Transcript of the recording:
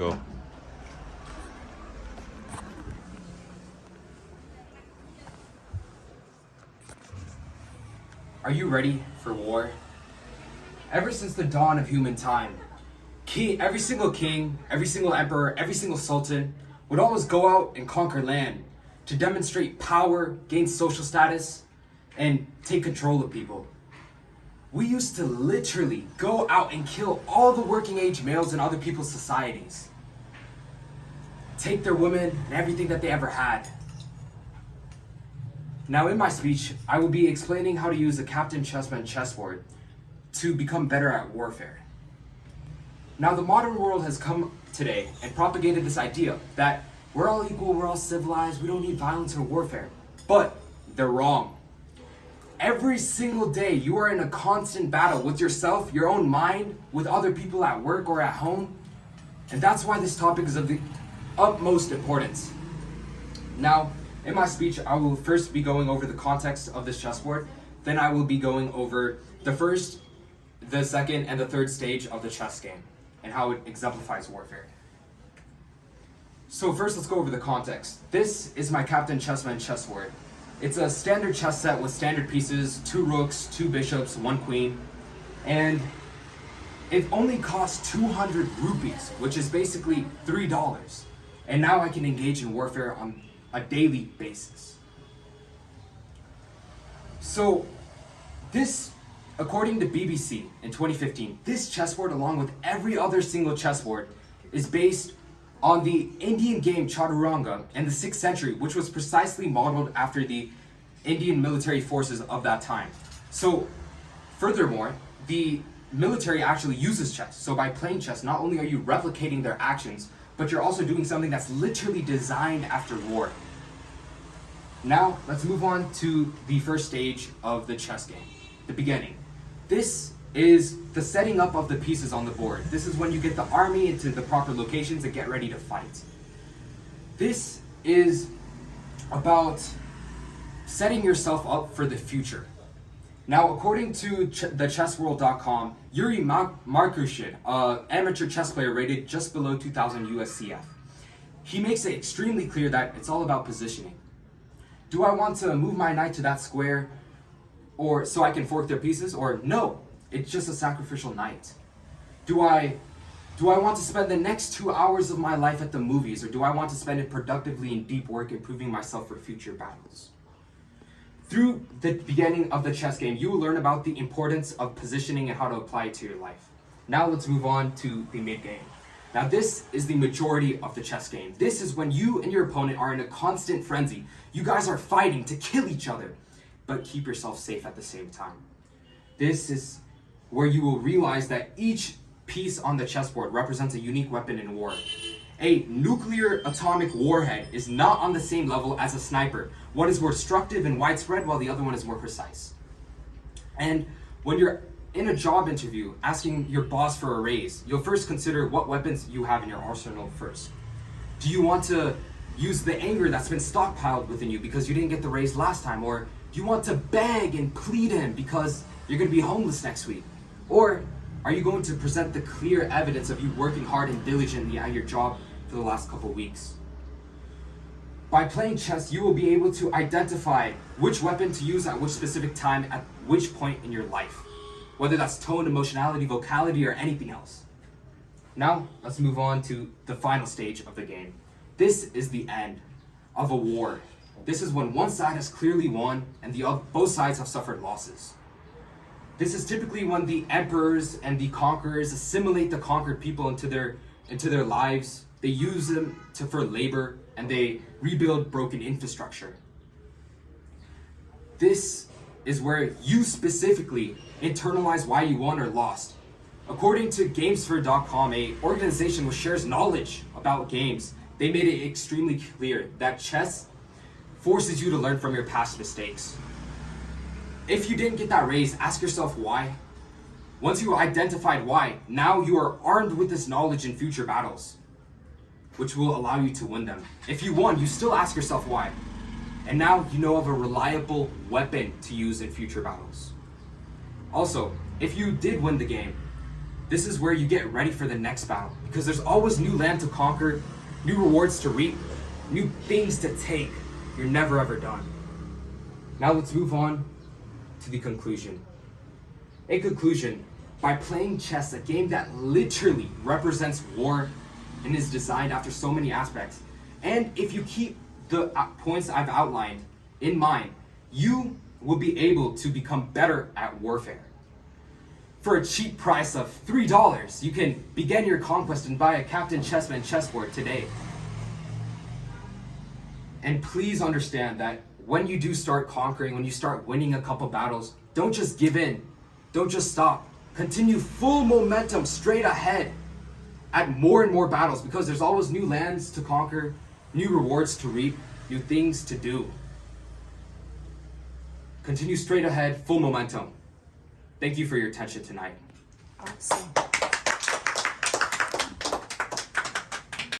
Go. Are you ready for war? Ever since the dawn of human time, every single king, every single emperor, every single sultan would always go out and conquer land to demonstrate power, gain social status, and take control of people. We used to literally go out and kill all the working age males in other people's societies. Take their women and everything that they ever had. Now in my speech, I will be explaining how to use a Captain Chessman chessboard to become better at warfare. Now the modern world has come today and propagated this idea that we're all equal, we're all civilized, we don't need violence or warfare. But they're wrong. Every single day you are in a constant battle with yourself, your own mind, with other people at work or at home. And that's why this topic is of the utmost importance. Now, in my speech, I will first be going over the context of this chessboard. Then I will be going over the first, the second, and the third stage of the chess game and how it exemplifies warfare. So first, let's go over the context. This is my Captain Chessman chessboard. It's a standard chess set with standard pieces, 2 rooks, 2 bishops, 1 queen, and it only costs 200 rupees, which is basically $3. And now I can engage in warfare on a daily basis. So this, according to BBC in 2015, this chessboard, along with every other single chessboard, is based on the Indian game Chaturanga in the 6th century, which was precisely modeled after the Indian military forces of that time. So furthermore, the military actually uses chess. So by playing chess, not only are you replicating their actions, but you're also doing something that's literally designed after war. Now, let's move on to the first stage of the chess game, the beginning. This is the setting up of the pieces on the board. This is when you get the army into the proper locations and get ready to fight. This is about setting yourself up for the future. Now, according to thechessworld.com, Yuri Markushin, an amateur chess player rated just below 2000 USCF, he makes it extremely clear that it's all about positioning. Do I want to move my knight to that square or so I can fork their pieces? Or no, it's just a sacrificial knight. Do I want to spend the next 2 hours of my life at the movies, or do I want to spend it productively in deep work improving myself for future battles? Through the beginning of the chess game, you will learn about the importance of positioning and how to apply it to your life. Now let's move on to the mid-game. Now this is the majority of the chess game. This is when you and your opponent are in a constant frenzy. You guys are fighting to kill each other, but keep yourself safe at the same time. This is where you will realize that each piece on the chessboard represents a unique weapon in war. A nuclear atomic warhead is not on the same level as a sniper. One is more destructive and widespread, while the other one is more precise. And when you're in a job interview asking your boss for a raise, you'll first consider what weapons you have in your arsenal first. Do you want to use the anger that's been stockpiled within you because you didn't get the raise last time? Or do you want to beg and plead him because you're going to be homeless next week? Or are you going to present the clear evidence of you working hard and diligently at your job for the last couple weeks? By playing chess, you will be able to identify which weapon to use at which specific time at which point in your life, whether that's tone, emotionality, vocality, or anything else. Now, let's move on to the final stage of the game. This is the end of a war. This is when one side has clearly won and both sides have suffered losses. This is typically when the emperors and the conquerors assimilate the conquered people into their lives. They use them for labor, and they rebuild broken infrastructure. This is where you specifically internalize why you won or lost. According to Gamesphere.com, an organization which shares knowledge about games, they made it extremely clear that chess forces you to learn from your past mistakes. If you didn't get that raise, ask yourself why. Once you identified why, now you are armed with this knowledge in future battles, which will allow you to win them. If you won, you still ask yourself why. And now you know of a reliable weapon to use in future battles. Also, if you did win the game, This is where you get ready for the next battle, because there's always new land to conquer, new rewards to reap, new things to take. You're never ever done. Now let's move on to the conclusion. In conclusion, by playing chess, a game that literally represents war and is designed after so many aspects, and if you keep the points I've outlined in mind, you will be able to become better at warfare. For a cheap price of $3, you can begin your conquest and buy a Captain Chessman chessboard today. And please understand that when you do start conquering, when you start winning a couple battles, don't just give in. Don't just stop. Continue full momentum straight ahead at more and more battles, because there's always new lands to conquer, new rewards to reap, new things to do. Continue straight ahead, full momentum. Thank you for your attention tonight. Awesome.